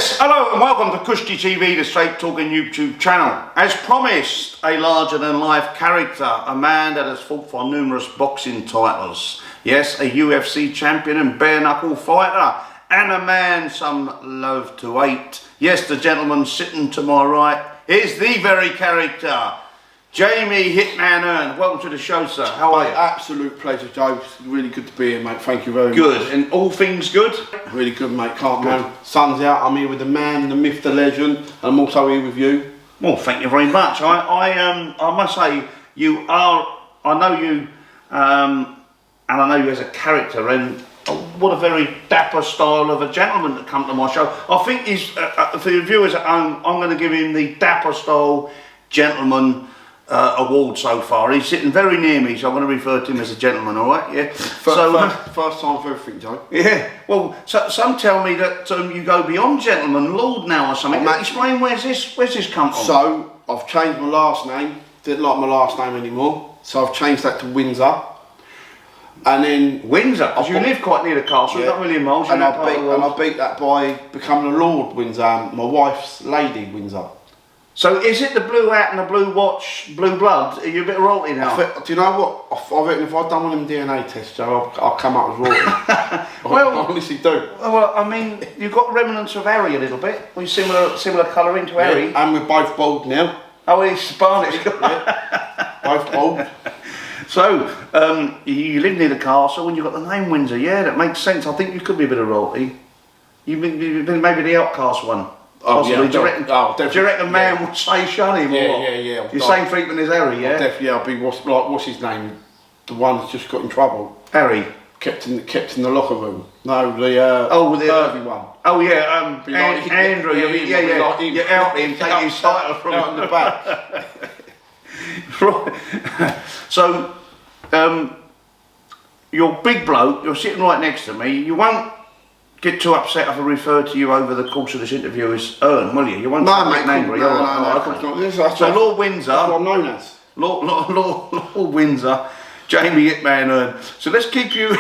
Yes, hello and welcome to Kushti TV, the Straight Talking YouTube channel. As promised, a larger-than-life character, a man that has fought for numerous boxing titles. Yes, a UFC champion and bare-knuckle fighter, and a man some loathe to hate. Yes, the gentleman sitting to my right is the very character, Jaimie Hearne. Welcome to the show, sir. How are you? Absolute pleasure, Joe. It's really good to be here, mate. Thank you very much. Good. And all things good? Really good, mate. Can't man. Sun's out. I'm here with the man, the myth, the legend. And I'm also here with you. Well, thank you very much. I must say, you are. I know you, and I know you as a character, and what a very dapper style of a gentleman to come to my show. I think he's for the viewers at home. I'm going to give him the dapper style gentleman award so far. He's sitting very near me, so I'm going to refer to him as a gentleman, all right? Yeah. First time for everything, Joe. Yeah. Well, some tell me that you go beyond gentleman, lord now or something. Explain where's this come from? So I've changed my last name. Didn't like my last name anymore, so I've changed that to Windsor. And then Windsor, because you live quite near the castle, yeah. Not really in miles. And I beat that by becoming a Lord Windsor. My wife's Lady Windsor. So is it the blue hat and the blue watch, blue blood? Are you a bit royalty now? Do you know what? I reckon if I'd done one of them DNA tests, Joe, I'll come up as royalty. Well, I honestly do. Well, I mean, you've got remnants of Harry a little bit. Well, similar colouring to Harry. Yeah, and we're both bald now. Oh, he's Spanish. Yeah, both bald. So, you live near the castle and you've got the name Windsor. Yeah, that makes sense. I think you could be a bit of royalty. You've been maybe the outcast one. Oh, yeah, do you reckon man would say shun him? Yeah. You're same treatment as Harry, yeah? Definitely, I'll be what's his name? The one that's just got in trouble. Harry. Kept in the locker room. No, the Irvy one. Oh yeah, Andrew. You out him, take his title from out in the back. Right. So, you're big bloke. You're sitting right next to me. You won't get too upset if I refer to you over the course of this interview as Hearne, will you? You won't get angry. No, of course not. So Lord Windsor. That's what I'm known as. Lord Windsor, Jaimie Hearne. So let's keep you,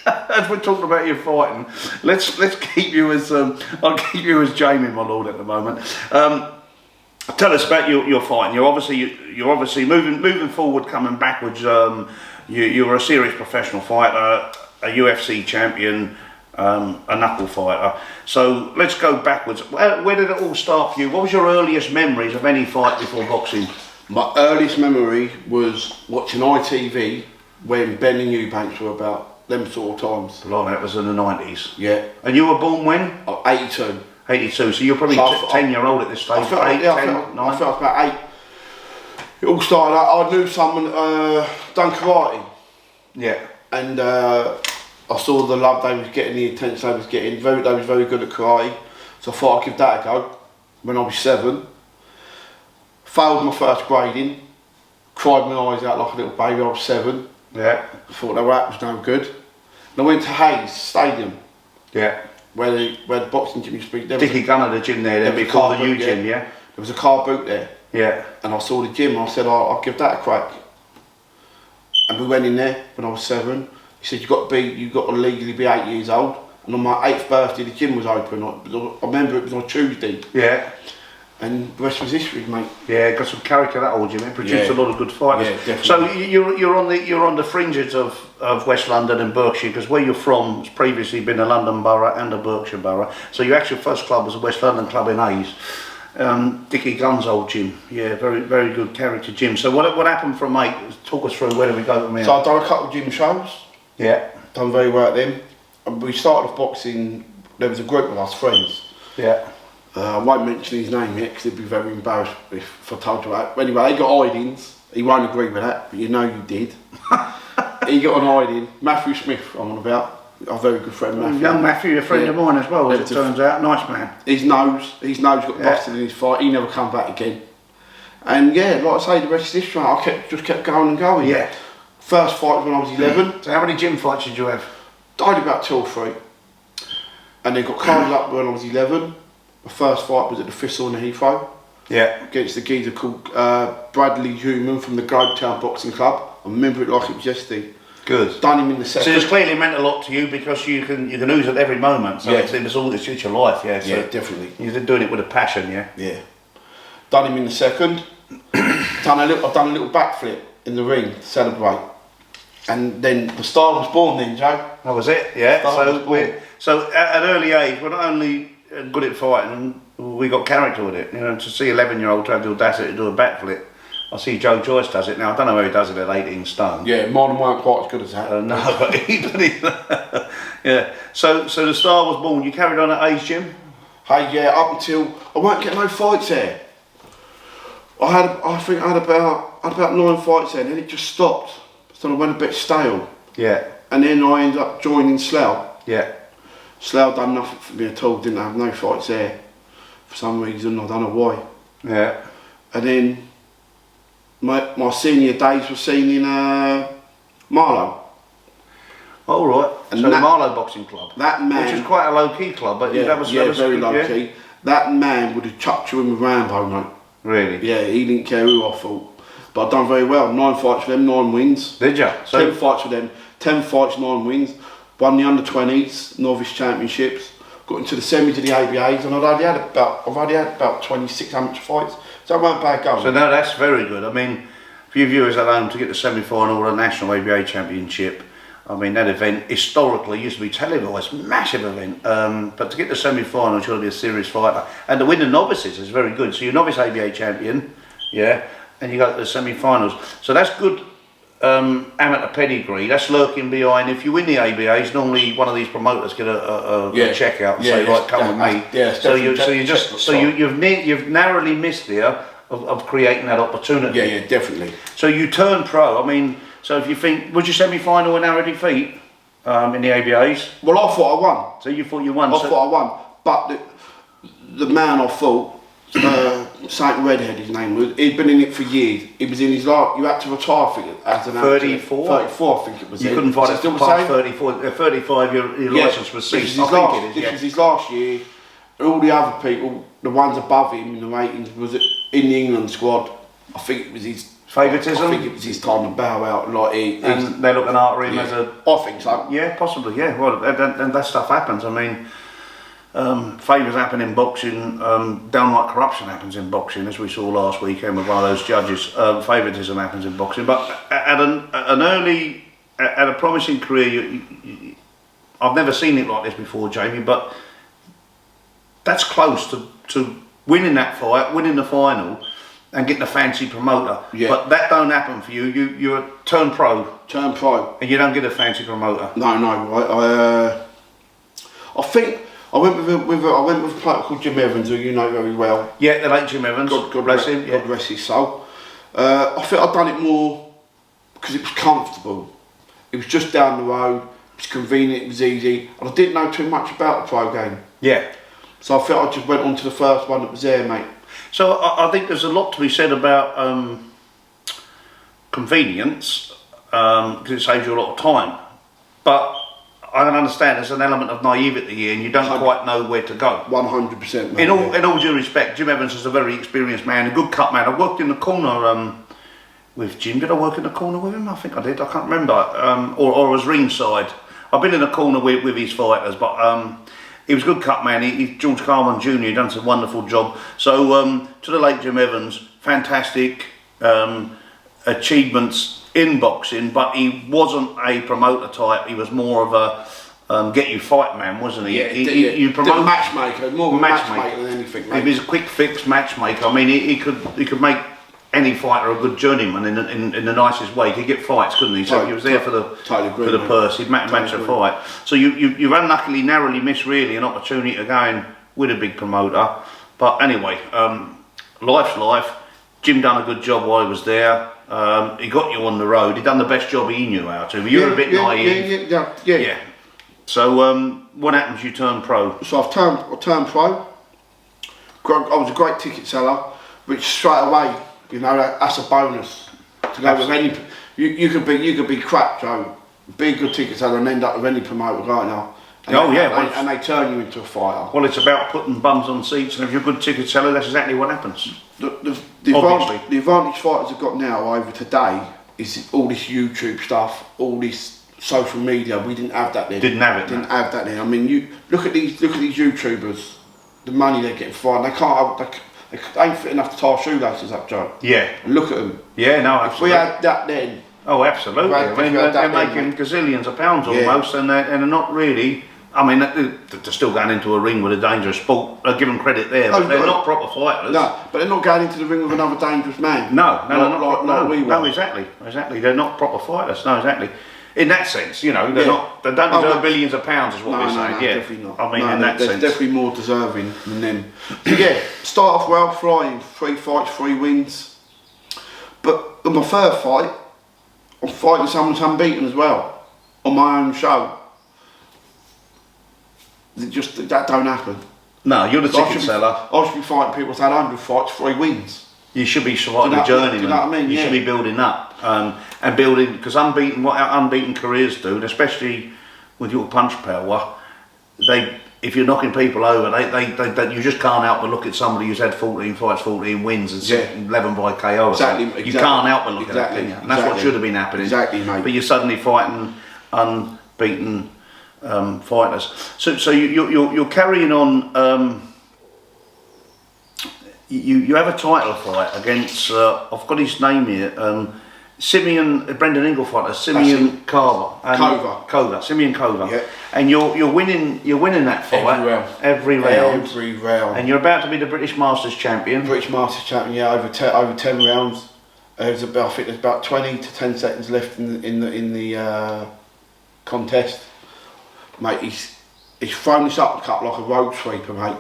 as we're talking about your fighting, let's keep you as, I'll keep you as Jaimie, my lord, at the moment. Tell us about your fighting. You're obviously moving forward, coming backwards. You're a serious professional fighter, a UFC champion, a knuckle fighter. So let's go backwards. Where did it all start for you? What was your earliest memories of any fight before boxing? My earliest memory was watching ITV when Ben and Eubanks were about them sort of times. Blimey, that was in the 90s. Yeah. And you were born when? 82. 82, so you're probably 10-year-old at this stage. I felt about 8. It all started out, I knew someone done karate. Yeah. And I saw the love they was getting, the attention they was getting. They was very good at karate, so I thought I'd give that a go. When I was 7, failed my first grading, cried my eyes out like a little baby. I was 7. Yeah. I thought that was no good. And I went to Hayes Stadium. Yeah. Where the boxing gym used to be. Dickie Gunner, the gym there before the U gym, yeah. There was a car boot there. Yeah. And I saw the gym. And I said, I'll give that a crack. And we went in there when I was 7. He said, you've got to legally be 8 years old. And on my 8th birthday, the gym was open. I remember it was on Tuesday. Yeah. And the rest was history, mate. Yeah, got some character that old gym. It produced a lot of good fighters. Yeah, definitely. So you're on the fringes of West London and Berkshire, because where you're from has previously been a London borough and a Berkshire borough. So your actual first club was a West London club in Hayes. Dickie Gunn's old gym. Yeah, very very good character gym. So what happened from mate? Talk us through, where did we go from here? So I've done a couple of gym shows. Yeah. Done very well at them. And we started off boxing, there was a group of us friends. Yeah. I won't mention his name yet because he'd be very embarrassed if I told you that. But anyway, they got hidings. He won't agree with that, but you know you did. He got an hiding. Matthew Smith, I'm on about. A very good friend, Matthew. Young Matthew, a friend of mine as well, as it turns out. Nice man. His nose got busted in his fight. He never come back again. And yeah, like I say, the rest is history. I just kept going and going. Yeah. First fight was when I was 11. So how many gym fights did you have? I did about 2 or 3. And then got carded up when I was 11. My first fight was at the Thistle in Heathrow. Yeah. Against the geezer called Bradley Human from the Globetown Boxing Club. I remember it like it was yesterday. Good. Done him in the second. So it's clearly meant a lot to you because you can use it every moment. So it's your life, yeah. So yeah, definitely. You're doing it with a passion, yeah. Yeah. Done him in the second. I've done a little backflip in the ring to celebrate. And then the star was born then, Joe. That was it, yeah. Star So at an early age, we're not only good at fighting, we got character with it. You know, to see 11-year-old try to do audacity to do a backflip. I see Joe Joyce does it now. I don't know how he does it at 18 stone. Yeah, mine weren't quite as good as that. No, but yeah. So the star was born. You carried on at age, Jim? Hey, yeah, up until I weren't getting no fights there. I think I had about 9 fights there, and then it just stopped. So I went a bit stale. Yeah. And then I ended up joining Slough. Yeah. Slough done nothing for me at all. Didn't have no fights there for some reason. I don't know why. Yeah. And then my senior days were seen in Marlow. All right. And so the Marlow Boxing Club. That man, which is quite a low key club, but that was very low key. That man would have chucked you in with Rambo, mate. Really? Yeah, he didn't care who I fought. But I've done very well. 9 fights for them, 9 wins. Did you? So 10 fights for them, 10 fights, 9 wins. Won the under-20s novice championships. Got into the semis of the ABAs, and I've already had about 26 amateur fights. So it weren't bad going. So no, that's very good. I mean, for you viewers at home, to get the semi-final of the National ABA Championship, I mean, that event historically used to be televised, massive event. But to get the semi-final, it's got to be a serious fighter. And to win the novices is very good. So you're novice ABA champion, yeah, and you go to the semi-finals. So that's good amateur pedigree. That's lurking behind. If you win the ABAs, normally one of these promoters get a check out and say, right, come with me. Yeah, you've narrowly missed there of creating that opportunity. Yeah, definitely. So you turn pro. I mean, so if you think, was your semi-final a narrow defeat in the ABAs? Well, I thought I won. So you thought you won? I thought I won. But the man I fought, Saint Redhead, his name was, he'd been in it for years. He was in his last, you had to retire, I think, as an 34? 34, I think it was. You couldn't fight it still past 34, 35, your licence was ceased. This was his last year. And all the other people, the ones above him in the ratings, was in the England squad. I think it was his favouritism. I think it was his time to bow out. Like and they're looking after him as a. I think so. Yeah, possibly. Yeah. Well, and that stuff happens. I mean, favours happen in boxing. Downright corruption happens in boxing, as we saw last weekend with one of those judges. Favouritism happens in boxing, but at a promising career, I've never seen it like this before, Jaimie. But that's close to winning that fight, winning the final, and getting a fancy promoter. Yeah. But that don't happen for you. You're turn pro. Turn pro. And you don't get a fancy promoter. No. I think I went with a player called Jim Evans, who you know very well. Yeah, the late Jim Evans. God bless him. God rest his soul. I think I'd done it more because it was comfortable. It was just down the road. It was convenient. It was easy, and I didn't know too much about the pro game. Yeah. So I felt I just went on to the first one that was there, mate. So I think there's a lot to be said about convenience because it saves you a lot of time. But I can understand there's an element of naivety here, and you don't quite know where to go. 100%. In all due respect, Jim Evans is a very experienced man, a good cut man. I worked in the corner with Jim. Did I work in the corner with him? I think I did. I can't remember. Or as ringside. I've been in the corner with his fighters, but. He was a good cut man. George Carman Jr. done some wonderful job. So to the late Jim Evans, fantastic achievements in boxing, but he wasn't a promoter type. He was more of a get you fight man, wasn't he? You promote matchmaker, more of a matchmaker than anything. Mate. He was a quick fix matchmaker. I mean, he could make any fighter a good journeyman in the nicest way. He could get fights, couldn't he? So he was there for the purse. He'd match a fight. So you unluckily narrowly missed really an opportunity to go in with a big promoter. But anyway, life's life. Jim done a good job while he was there. He got you on the road. He done the best job he knew how to. But you were a bit naive. Yeah. So what happens? You turn pro. So I turned pro. I was a great ticket seller, which straight away. You know, that's a bonus to go with any. You could be crap, Joe. Be a good ticket seller and end up with any promoter right now. And they turn you into a fighter. Well, it's about putting bums on seats, and if you're a good ticket seller, that's exactly what happens. The advantage fighters have got now over today is all this YouTube stuff, all this social media. We didn't have that then. Didn't have it. Didn't have that then. I mean, you look at these YouTubers. The money they're getting for, they can't. They ain't fit enough to tie shoelaces up, Joe. Yeah. And look at them. Yeah, no, absolutely. If we had that then. Oh, absolutely. I mean, they're making gazillions of pounds almost, and they're not really. I mean, they're still going into a ring with a dangerous sport. I give them credit there, but they're not proper fighters. No, but they're not going into the ring with another dangerous man. No, like we were. No, exactly. They're not proper fighters. No, exactly. In that sense, you know, they're not. They don't deserve billions of pounds, is what we're saying. No, yeah, definitely not. I mean, in that sense, definitely more deserving than them. So yeah, start off well, flying, 3 fights, 3 wins. But in my third fight, I'm fighting someone who's unbeaten as well on my own show. That don't happen. No, you're the ticket seller. I should be fighting people who've had 100 fights, 3 wins. You should be fighting the journey. Do you know what I mean? You should be building up and building, because what our unbeaten careers do, and especially with your punch power, if you're knocking people over, they you just can't help but look at somebody who's had 14 fights, 14 wins, and 11 by KO. Exactly. You can't help but look at that, can you? And that's what should have been happening. Exactly, mate. But you're suddenly fighting unbeaten fighters. So you're carrying on. You have a title fight against, I've got his name here, Brendan Ingle fighter, Simeon Simeon Kova. Yeah. And you're winning that fight every round. And you're about to be the British Masters champion. British Masters champion, yeah, over 10 rounds. I think there's about 20 to 10 seconds left in the contest. Mate, he's thrown this uppercut like a road sweeper, mate.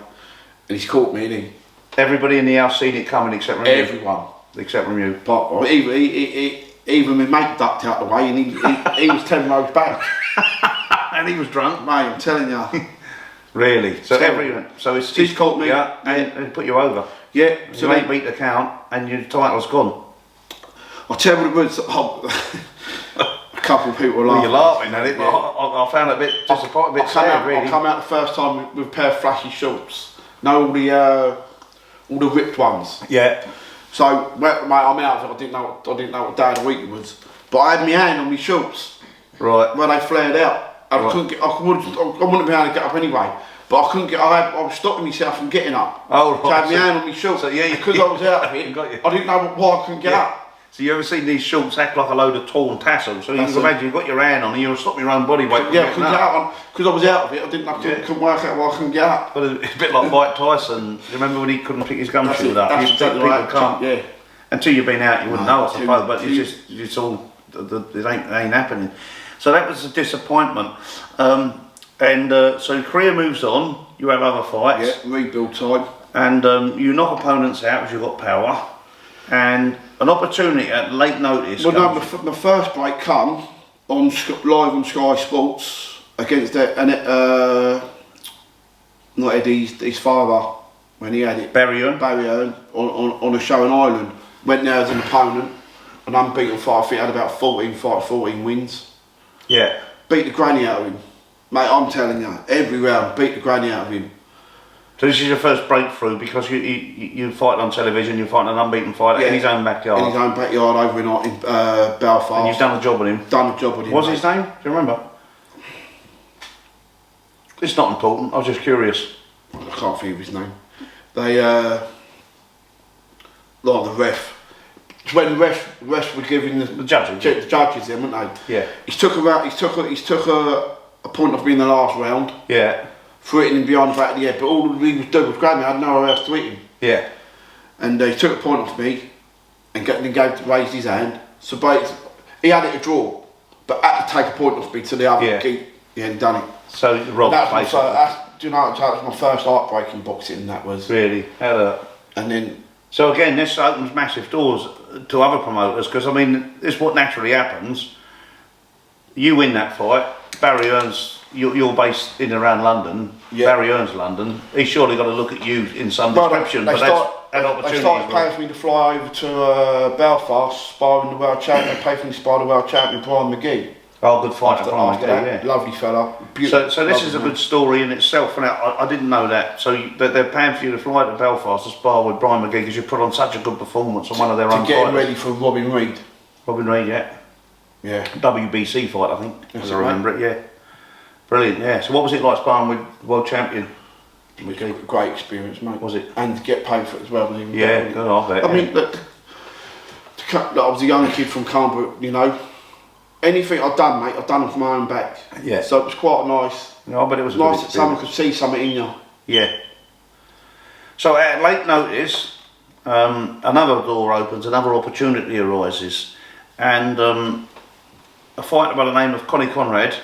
And he's caught me, isn't he? Everybody in the house seen it coming except from you. Everyone. Except from you. But even my mate ducked out the way, and he was 10 rows back. And he was drunk. Mate, I'm telling you. Really? So he's caught me. Yeah, and put you over. Yeah. So they beat the count and your title's gone. I'll tell you what it was. A couple of people were laughing. Well, you're laughing at it, but I found it a bit disappointing, a bit sad, really. I come out the first time with a pair of flashy shorts. No, all the ripped ones. Yeah. So, mate, I'm out of it. I didn't know what day of the week it was. But I had my hand on my shorts. Right. When they flared out. I wouldn't be able to get up anyway. But I couldn't get. I was stopping myself from getting up. Oh, right. So I had my hand on my shorts. So, yeah, because I was out of it, I didn't know why I couldn't get up. So you ever seen these shorts act like a load of torn tassels? So you can imagine you've got your hand on and you'll stop your own body weight from getting up. Because I was out of it, I couldn't work out why I couldn't get up. But it's a bit like Mike Tyson. Remember when he couldn't pick his gumshoe up? That's exactly right. Can't. Yeah. Until you've been out, you wouldn't know, I suppose. But it's all, it ain't happening. So that was a disappointment. So your career moves on. You have other fights. Yeah, rebuild time. And you knock opponents out because you've got power. And an opportunity at late notice. Well, no, my first break come on live on Sky Sports against not Eddie's his father when he had it. Barry Hearne on a show in Ireland. Went there as an opponent, an unbeaten fight. I think had about 14 wins. Yeah. Beat the granny out of him, mate. I'm telling you, every round beat the granny out of him. So this is your first breakthrough because you fight on television, you fight an unbeaten fighter in his own backyard. In his own backyard over in Belfast. And you've done a job with him? Done a job with him. What's his name? Do you remember? It's not important, I was just curious. I can't think of his name. They, like the ref. It's when the refs were giving the judges them, weren't they? Yeah. He's took a point off me in the last round. Yeah. Threw it in behind the back of the head, but all he was doing was grabbing me. I had nowhere else to hit him. Yeah. And he took a point off me and raised his hand. So he had it a draw, but had to take a point off me to the other keep. He hadn't done it. So Rob, do you know, that was my first heartbreaking boxing. That was really. And then. So again, this opens massive doors to other promoters because I mean, this is what naturally happens. You win that fight. Barry Hearne's, you're based in and around London. Yeah. Barry Hearne's London. He's surely got to look at you in some description. But that's an opportunity. They started paying for me to fly over to Belfast, sparring the world champion. They paid for me to spar the world champion, Brian McGee. Oh, good fight for Brian McGee, yeah. Lovely fella. So this is a good story in itself. And I didn't know that. So they're paying for you to fly to Belfast to spar with Brian McGee because you put on such a good performance on one of their own fighters. To get him ready for Robin Reid. Robin Reid, yeah. Yeah. WBC fight, I think, That's as it, I remember it, yeah. Brilliant, yeah. So what was it like sparring with world champion? It was a great experience, mate. Was it? And to get paid for it as well. Even Yeah, better. good, I bet. I mean, look, I was a young kid from Canberra, you know. Anything I've done, mate, I've done it from my own back. Yeah. So it was quite nice. No, but it was nice that someone could see something in you. Yeah. So at late notice, another door opens, another opportunity arises, and a fighter by the name of Connie Conrad,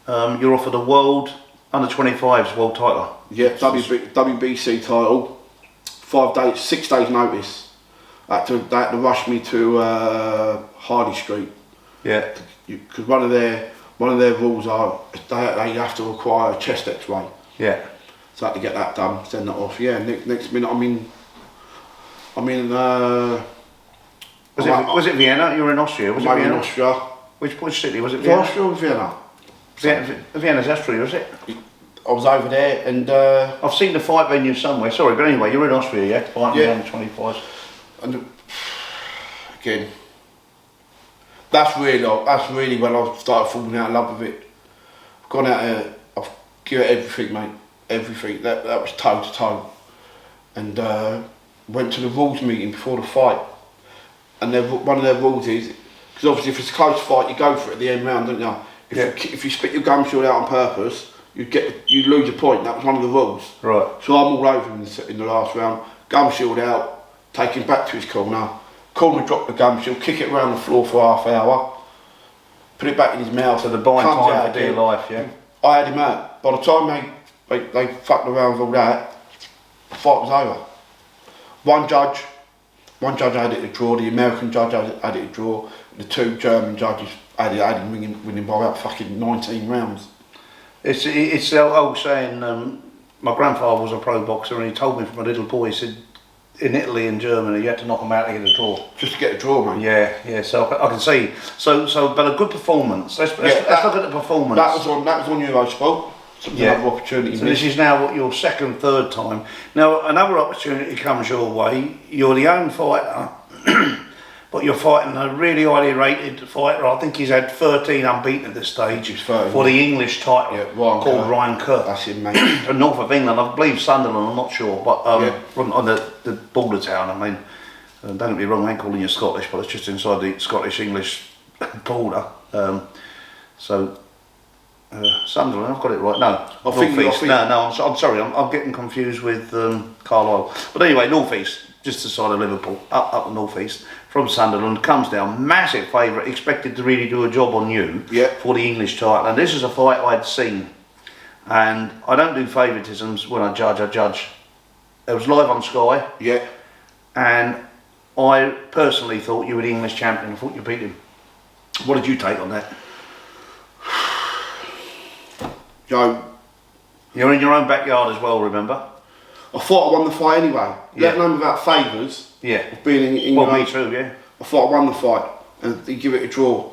you're offered a world under 25s world title. Yeah, WBC title. 5 days, 6 days notice. They had to rush me to Hardy Street. Yeah. Because one of their rules are they have to require a chest X-ray. Yeah. So I had to get that done, send that off. Yeah. Next minute, I'm in. Was it Vienna? You were in Austria. Was it Vienna? In Austria. Which city was it? Vienna? Austria or Vienna? Vienna's Austria, was it? I was over there and. I've seen the fight venue somewhere. Sorry, but anyway, you're in Austria, yeah, fighting Yeah. under 25s. And again, that's really when I started falling out of love with it. I've gone out there, I've given it everything, mate, everything. That was toe to toe, and went to the rules meeting before the fight. And one of their rules is, because obviously if it's a close fight, you go for it at the end round, don't you? If you spit your gum shield out on purpose, you lose a point. That was one of the rules. Right. So I'm all over him in the last round. Gum shield out. Take him back to his corner, drop the gum shield, kick it around the floor for half hour, put it back in his mouth. So the buying time for dear life, yeah? I had him out. By the time they fucked around with all that, the fight was over. One judge had it to draw, the American judge had it to draw, the 2 German judges had him winning by about fucking 19 rounds. It's the old saying, my grandfather was a pro boxer and he told me from a little boy, he said, in Italy and Germany, you had to knock them out to get a draw. Just to get a draw, mate. Yeah. So I can see. So, but a good performance. Let's look at the performance. That was on Eurosport. Another opportunity. So this is now what your second, third time. Now another opportunity comes your way. You're the own fighter, but you're fighting a really highly rated fighter. I think he's had 13 unbeaten at this stage for the English title, called Ryan Kerr. That's him, mate. From north of England, I believe Sunderland. I'm not sure, but on the border town. I mean, don't get me wrong, I ain't calling you Scottish, but it's just inside the Scottish-English border. Sunderland, I've got it right. No, North East. No, I'm sorry, I'm getting confused with Carlisle. But anyway, North East, just the side of Liverpool, up the North East, from Sunderland, comes down, massive favourite, expected to really do a job on you for the English title. And this is a fight I'd seen. And I don't do favouritisms when I judge. It was live on Sky. Yeah. And I personally thought you were the English champion. I thought you beat him. What did you take on that? Joe, you're in your own backyard as well, remember? I thought I won the fight anyway. Let alone without favours. Yeah. Of being in well, me too, yeah. I thought I won the fight and they give it a draw.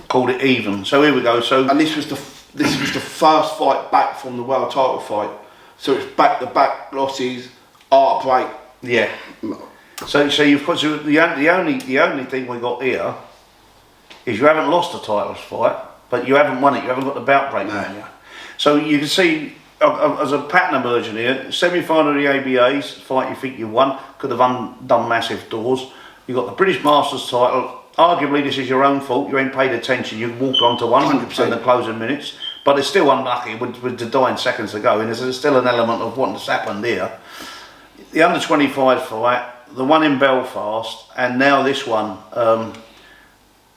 Called it even. So here we go. And this was the first fight back from the world title fight. So it's back to back losses, heartbreak. Yeah. So you've got the only thing we got here is you haven't lost a titles fight, but you haven't won it. You haven't got the bout break on you. So you can see as a pattern emerging here. Semi-final of the ABA's fight you think you won could have done massive doors. You got the British Masters title. Arguably this is your own fault. You ain't paid attention. You walked onto 100% in the closing minutes, but it's still unlucky with the dying seconds to go. And there's still an element of what's happened here. The under 25 fight, the one in Belfast, and now this one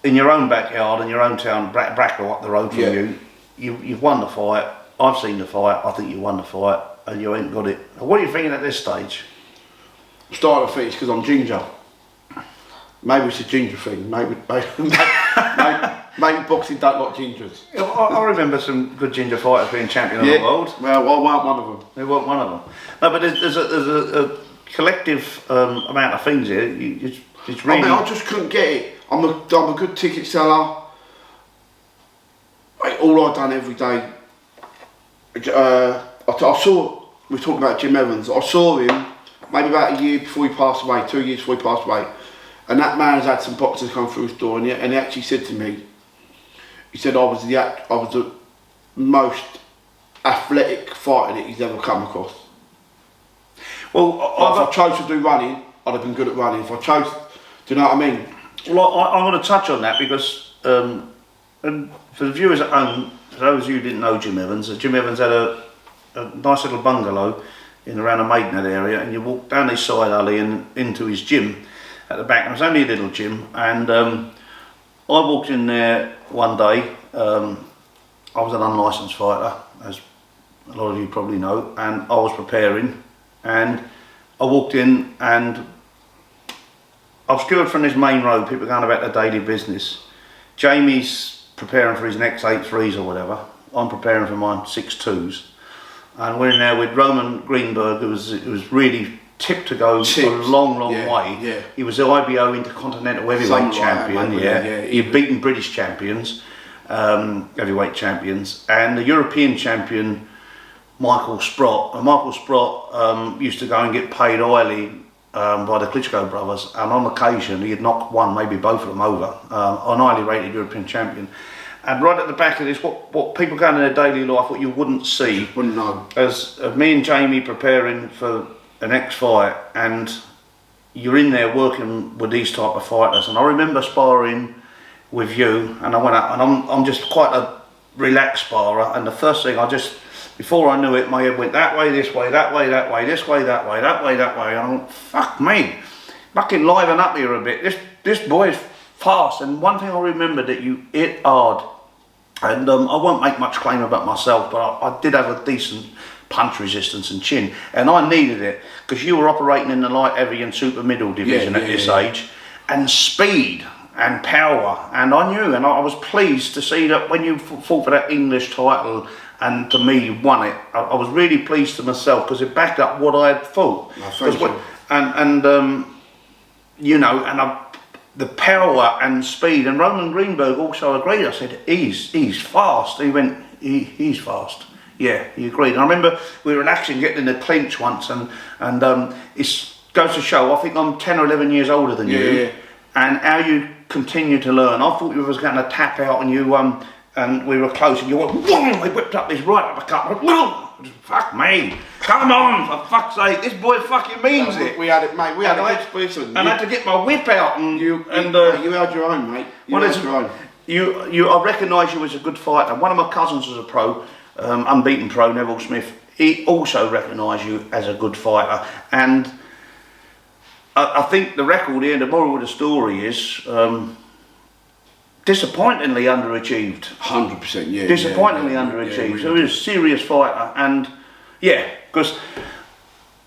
in your own backyard in your own town, Bracknell up the road from you've won the fight. I've seen the fight. I think you won the fight, and you ain't got it. What are you thinking at this stage? I'm starting to think it's because I'm ginger. Maybe it's a ginger thing. Maybe boxing don't like gingers. I remember some good ginger fighters being champion of the world. Well, I weren't one of them. They weren't one of them. No, but there's a collective amount of things here. It's really. I just couldn't get it. I'm a good ticket seller. All I've done every day. I saw. We were talking about Jim Evans. I saw him maybe about a year before he passed away. 2 years before he passed away. And that man's had some boxers come through his door, and he actually said to me, he said I was the most athletic fighter that he's ever come across. Well, if I chose to do running, I'd have been good at running. If I chose, do you know what I mean? Well, I'm going to touch on that because, and for the viewers at home, for those of you who didn't know Jim Evans had a nice little bungalow in around the Maidenhead area, and you walk down this side alley and into his gym at the back. It was only a little gym, and I walked in there one day. I was an unlicensed fighter, as a lot of you probably know, and I was preparing, and I walked in and obscured from this main road, people going about their daily business. Jaimie's preparing for his next 8-3s or whatever. I'm preparing for mine 6-2s. And we're in there with Roman Greenberg, who was really tipped to go a long way. Yeah. He was the IBO Intercontinental Heavyweight Champion. He'd beaten British champions, heavyweight champions, and the European champion, Michael Sprott. And Michael Sprott used to go and get paid highly by the Klitschko brothers, and on occasion he had knocked one, maybe both of them over, an highly rated European champion. And right at the back of this, what people go in their daily life, what you wouldn't see, wouldn't know, as me and Jaimie preparing for the next fight, and you're in there working with these type of fighters. And I remember sparring with you, and I went out, and I'm just quite a relaxed sparrer, and the first thing before I knew it, my head went that way, this way, that way, that way, this way, that way, that way, that way, and I went, fuck me, fucking liven up here a bit. This boy's fast. And one thing I remember, that you hit hard, and I won't make much claim about myself, but I did have a decent punch resistance and chin, and I needed it because you were operating in the light heavy and super middle division at this age, and speed and power, and I knew, and I was pleased to see that when you fought for that English title, and to me you won it, I was really pleased to myself because it backed up what I had thought. You know, and the power and speed, and Roman Greenberg also agreed. I said, he's fast. He went, he's fast. Yeah, he agreed. And I remember we were actually getting in the clinch once, and it goes to show, I think I'm 10 or 11 years older than you, and how you continue to learn. I thought you was going to tap out, and you and we were close, and you went, whoa, they whipped up this right uppercut. Whoa, fuck me, come on, for fuck's sake, this boy fucking means it. We had it, mate. We had a good split. And I had to get my whip out, and you held your own, mate. You held your own. I recognise you as a good fighter. One of my cousins was a pro, unbeaten pro, Neville Smith. He also recognised you as a good fighter, and I think the record here, the moral of the story is disappointingly underachieved. 100%, yeah. Disappointingly underachieved. So he was a serious fighter, and because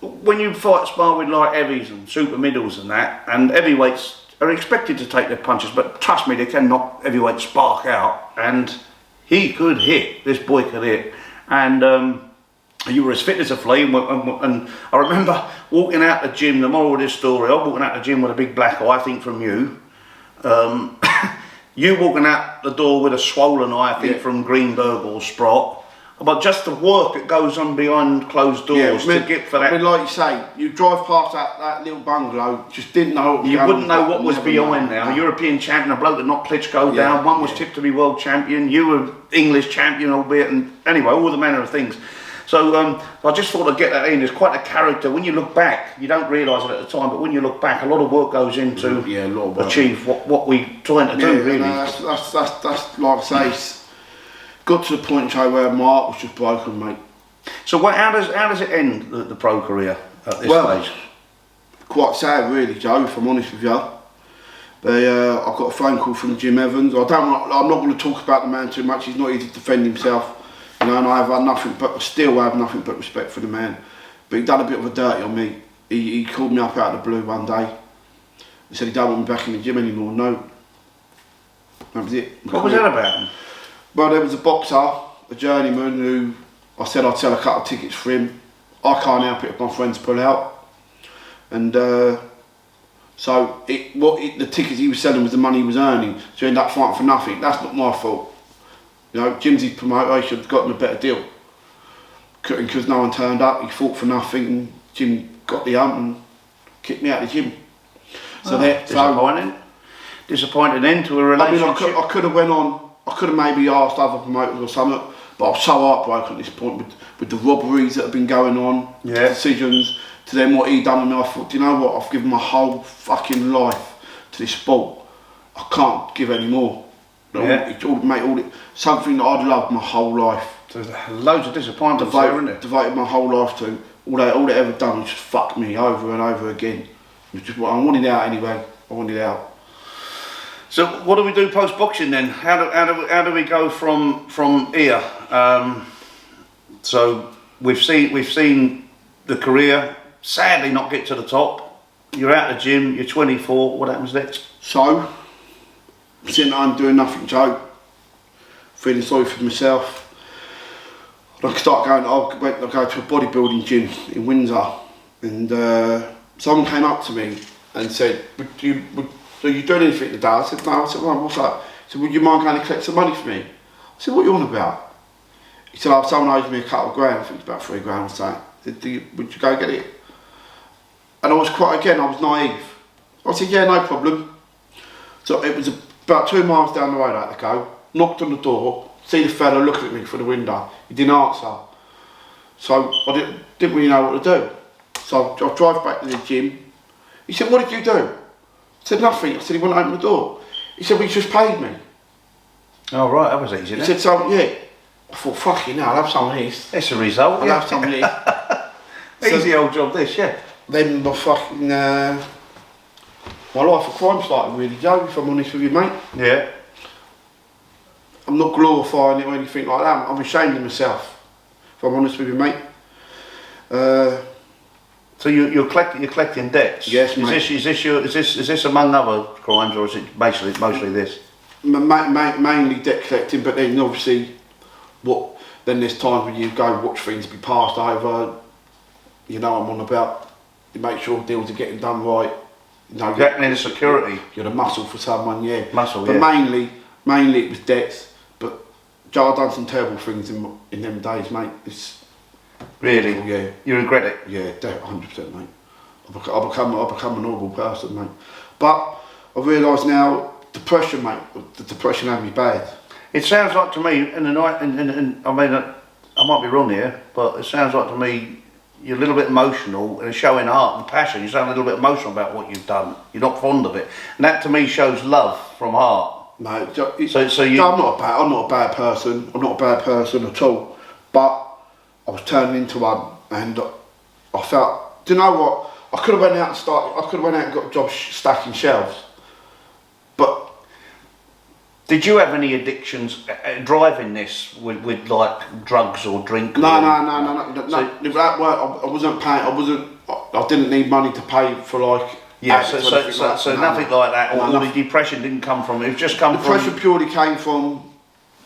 when you spar with light heavies and super middles and that, and heavyweights are expected to take their punches, but trust me, they can knock heavyweight spark out, and he could hit. This boy could hit, and you were as fit as a flea, and I remember walking out the gym, the moral of this story, I was walking out the gym with a big black eye, I think from you. You walking out the door with a swollen eye, I think from Greenberg or Sprott. But just the work that goes on behind closed doors to get for that. I mean, like you say, you drive past that little bungalow, just didn't know what was You going wouldn't know what was behind know. there. A European champion, a bloke that knocked Klitschko down, one was tipped to be world champion, you were English champion, albeit, and anyway, all the manner of things. So I just thought I'd get that in. There's quite a character. When you look back, you don't realise it at the time, but when you look back, a lot of work goes into a lot of work. Achieve what we're trying to do, really. No, that's like I say, it's got to the point, Joe, where my heart was just broken, mate. So how does it end, the pro career at this stage? Quite sad, really, Joe, if I'm honest with you. I got a phone call from Jim Evans. I'm not going to talk about the man too much. He's not here to defend himself. You know, and I have nothing but respect for the man. But he done a bit of a dirty on me. He called me up out of the blue one day. He said he don't want me back in the gym anymore. No. That was it. What was that about? Well, there was a boxer, a journeyman, who I said I'd sell a couple of tickets for him. I can't help it if my friends pull out. And so the tickets he was selling was the money he was earning. So he ended up fighting for nothing. That's not my fault. You know, Jim's his promoter, he should have gotten a better deal. Because no one turned up, he fought for nothing, and Jim got the hump and kicked me out of the gym. So that disappointing end to a relationship. I could have went on. I could have maybe asked other promoters or something, but I'm so heartbroken at this point with the robberies that have been going on, the decisions, to then what he done, and I thought, do you know what? I've given my whole fucking life to this sport. I can't give any more. Something that I'd loved my whole life. So there's loads of disappointments there, isn't it? Devoted my whole life to. All they ever done was just fuck me over and over again. It's just, I wanted out anyway. I wanted out. So what do we do post boxing then? How do we go from here? So we've seen the career sadly not get to the top. You're out of the gym. You're 24. What happens next? So sitting at home doing nothing, Joe. Feeling sorry for myself. I went to go to a bodybuilding gym in Windsor, and someone came up to me and said, "Are you doing anything today?" I said, "No." I said, "Well, what's that?" He said, "Would you mind going to collect some money for me?" I said, "What are you on about?" He said, "Oh, someone owes me a couple of grand. I think it's about $3 grand or something. Would you go get it?" And I was naive. I said, "Yeah, no problem." So it was about 2 miles down the road I had to go. Knocked on the door, see the fella looking at me through the window. He didn't answer. So I didn't really know what to do. So I drive back to the gym. He said, "What did you do?" I said, "Nothing." I said, "He wouldn't open the door." He said, "Well, you just paid me." Oh right, that was easy. He said, "So yeah." I thought, fucking hell, I'll have some of this. That's a result. I'll have some of this. Easy old job this, yeah. Then my fucking my life of crime started really, Joe, if I'm honest with you, mate. Yeah. I'm not glorifying it or anything like that. I'm ashamed of myself, if I'm honest with you, mate. So you're collecting debts. Yes, mate. Is this among other crimes, or is it mostly this? Mainly debt collecting, but then obviously, then there's times when you go watch things be passed over. You know I'm on about. You make sure deals are getting done right. You know, getting in security. You're the muscle for someone, yeah. Muscle, but yeah. mainly it was debts. But Joe, I've done some terrible things in them days, mate. It's really, yeah. You regret it? Yeah, 100%, mate. I've become a normal person, mate. But I realise now, depression, mate. The depression had me bad. It sounds like to me, and I mean, I might be wrong here, but it sounds like to me you're a little bit emotional and showing heart and passion. You sound a little bit emotional about what you've done. You're not fond of it, and that to me shows love from heart. Mate, I'm not a bad person. I'm not a bad person at all. But I was turning into one, and I felt. Do you know what? I could have went out and got a job stacking shelves. But did you have any addictions driving this with like drugs or drink? No. I wasn't paying. I didn't need money to pay for like. Yeah, so nothing like that. Or the depression didn't come from it. It just come depression from. Purely came from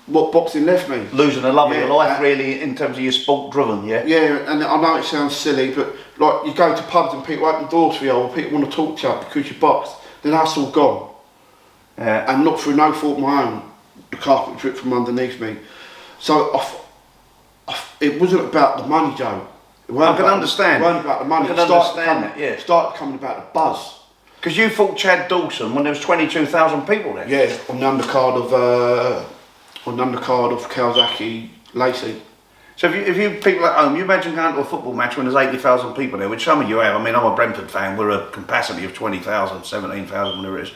what boxing left me. Losing the love of your life, really, in terms of your sport driven, yeah? Yeah, and I know it sounds silly, but like you go to pubs and people open doors for you, or people want to talk to you because you boxed, then that's all gone. Yeah. And not through no fault of my own, the carpet dripped from underneath me. So it wasn't about the money, Joe. I can understand. It wasn't about the money. It started becoming about the buzz. Because you fought Chad Dawson when there was 22,000 people there. Yeah, on the undercard of Kawasaki Lacey. So if you people at home, you imagine going to a football match when there's 80,000 people there, which some of you have. I mean, I'm a Brentford fan. We're a capacity of 20,000, 17,000, whatever it is,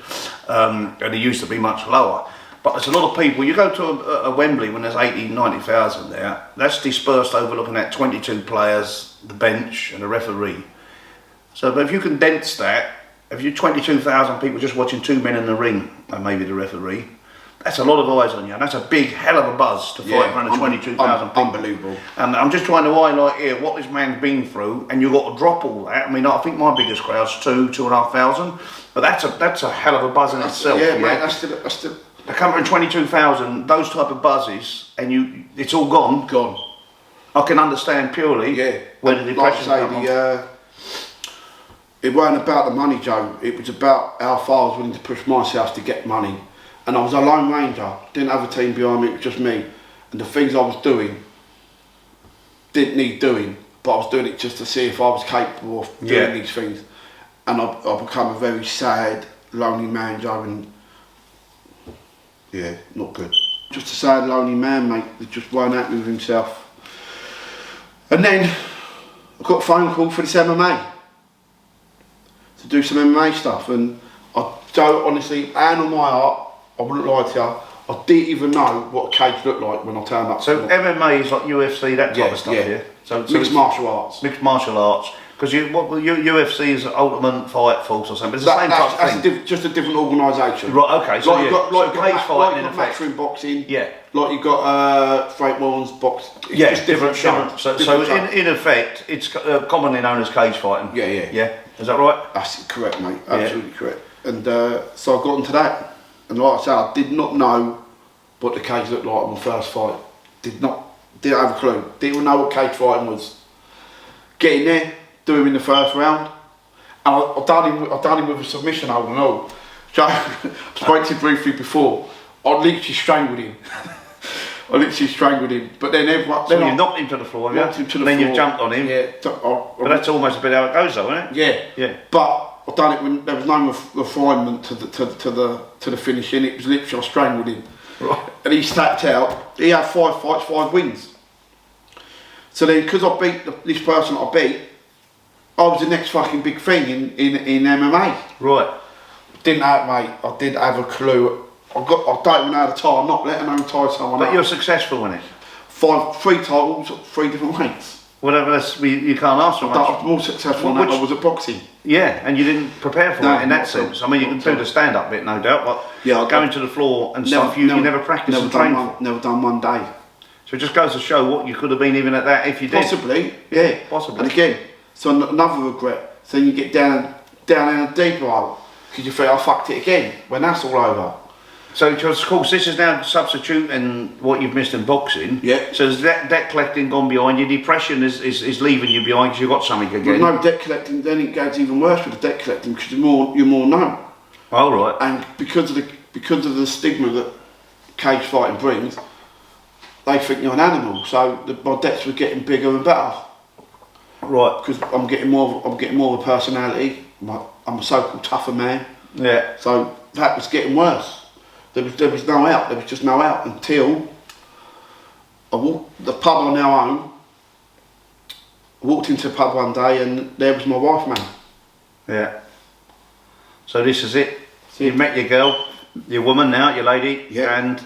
and it used to be much lower. But there's a lot of people. You go to a Wembley when there's 80, 90,000 there. That's dispersed over looking at 22 players, the bench, and the referee. So, but if you condense that, if you're 22,000 people just watching two men in the ring, and maybe the referee, that's a lot of eyes on you, and that's a big hell of a buzz to fight in front of 22,000 people. Unbelievable. And I'm just trying to highlight here what this man's been through, and you've got to drop all that. I mean, I think my biggest crowd's 2,500, but that's a hell of a buzz in itself. Yeah, mate, that's still. They're covering 22,000, those type of buzzes, and it's all gone. Gone. I can understand purely where the depression comes from. It wasn't about the money, Joe. It was about how far I was willing to push myself to get money. And I was a lone ranger, didn't have a team behind me, it was just me. And the things I was doing, didn't need doing, but I was doing it just to see if I was capable of doing these things. and I've become a very sad, lonely man, Joe, and yeah, not good. Just a sad, lonely man, mate, that just weren't happy with himself. And then I got a phone call for this MMA, to do some MMA stuff, and I don't, honestly, hand on my heart, I wouldn't lie to you, I didn't even know what a cage looked like when I turned up. So MMA is like UFC, that type of stuff, yeah? So mixed martial arts. Mixed martial arts. Because UFC is Ultimate Fight Force or something. It's the same type of thing. Just a different organisation. Right, okay. So, cage fighting in effect. Matchroom boxing. Yeah. Like you've got Frank Warren's box. It's yeah, just different shows. So in effect, it's commonly known as cage fighting. Yeah, yeah. Yeah, is that right? That's correct, mate. Absolutely correct. And so I got into that. And like I said, I did not know what the cage looked like on my first fight. Didn't have a clue. Didn't even know what cage fighting was. Getting there, do him in the first round, and I done him with a submission hold and all. Joe, I spoke to you briefly before. I literally strangled him. But then everyone. So you knocked him to the floor, yeah? Then you jumped on him. Yeah. But that's almost a bit how it goes, though, isn't it? Yeah. Yeah. But I done it when there was no refinement to the finishing. It was literally I strangled him. Right. And he snapped out. He had 5 fights, 5 wins. So then, because I beat this person I beat, I was the next fucking big thing in MMA. Right. Didn't have, mate. I didn't have a clue. I don't even know how to tie a knot, let alone tie someone up. But you're successful in it. 3 titles, 3 different weights. Whatever, you can't ask for much. I'm more successful than I was at boxing. Yeah, and you didn't prepare for it in that sense. I mean, you can do the stand-up bit, no doubt, but yeah, going to the floor and stuff, you never practiced and trained for. Never done one day. So it just goes to show what you could have been even at that if you did. Possibly, yeah. Possibly. And again, so another regret. So you get down in a deeper hole because you think I fucked it again when that's all over. So, of course, this is now substituting what you've missed in boxing. Yeah. So has debt collecting gone behind you? Depression is leaving you behind because you've got something again. Well, no, debt collecting, then it goes even worse with the debt collecting because you're more known. Oh, right. And because of the stigma that cage fighting brings, they think you're an animal. So my debts were getting bigger and better. Right. Because I'm getting more of a personality. I'm a so-called tougher man. Yeah. So that was getting worse. There was no out. There was just no out until I walked the pub I now own. I walked into the pub one day and there was my wife, man. Yeah. So this is it. You've met your girl, your woman now, your lady, and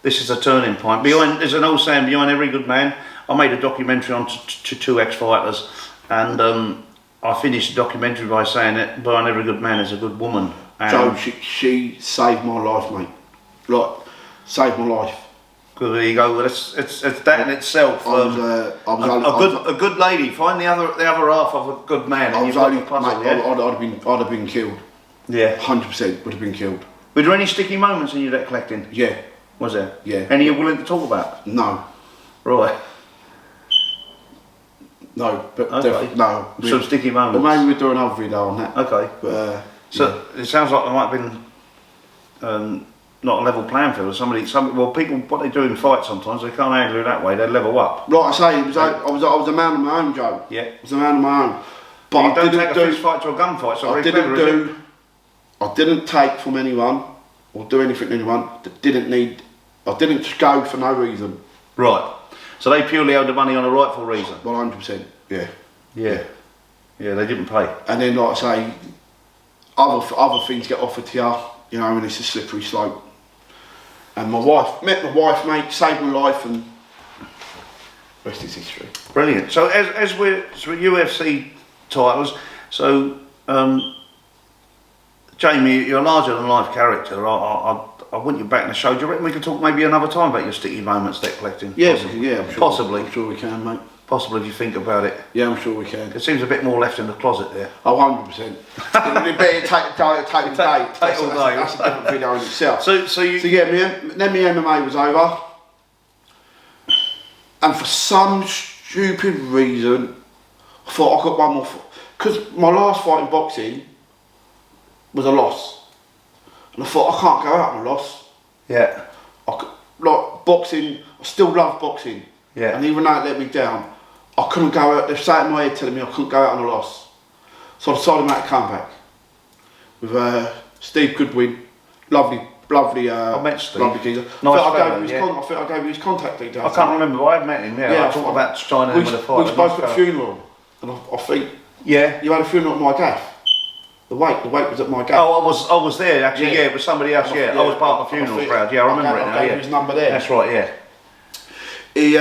this is a turning point. There's an old saying, behind every good man. I made a documentary on 2 ex-fighters, and I finished the documentary by saying that behind every good man is a good woman. So she saved my life, mate. Like, saved my life. Good, there you go. Well, it's that in itself. A good lady. Find the other half of a good man, and you've got the puzzle. I'd have been killed. Yeah, 100% would have been killed. Were there any sticky moments in your debt collecting? Yeah. Was there? Yeah. Any you're willing to talk about? No. Right. No, but okay. No. Some sticky moments. Well, maybe we'll do another video on that. Okay. But, so it sounds like there might have been not a level playing field. People, what they do in fights sometimes, they can't handle it that way. They level up. Like I say, I was a man of my own, Joe. Yeah. I was a man of my own. But you don't take a fist fight to a gunfight. So I didn't take from anyone or do anything to anyone that didn't need. I didn't just go for no reason. Right. So they purely owed the money on a rightful reason. 100%. Yeah. Yeah. Yeah. They didn't pay. And then, like I say, other things get offered to you. You know, and it's a slippery slope. And met my wife, mate, saved my life, and rest is history. Brilliant. So as we're UFC titles, so Jaimie, you're a larger than life character. I want you back in the show. Do you reckon we could talk maybe another time about your sticky moments, debt collecting? Yeah, possibly. Yeah, I'm sure. Possibly. I'm sure we can, mate. Possibly if you think about it. Yeah, I'm sure we can. There seems a bit more left in the closet there. Oh, 100%. You better take the day. Take all day. That's a different video in itself. So yeah, then my MMA was over. And for some stupid reason, I thought I got one more. Because my last fight in boxing was a loss. And I thought, I can't go out on a loss. Yeah. Like boxing, I still love boxing. Yeah. And even though it let me down, I couldn't go out. They sat in my head telling me I couldn't go out on a loss. So I decided to make a comeback. with Steve Goodwin, lovely. I met Steve. Lovely geezer. Nice I fella, think I gave you his contact details. I can't remember, but I've met him. Yeah, I talked about signing him with a fight. We spoke at a funeral, and I think you had a funeral at my gaff. The wake was at my gaff. Oh, I was there actually. Yeah, it was somebody else. Yeah, I was part of the funeral crowd. Yeah, I remember it now. I gave his number there. That's right. Yeah. He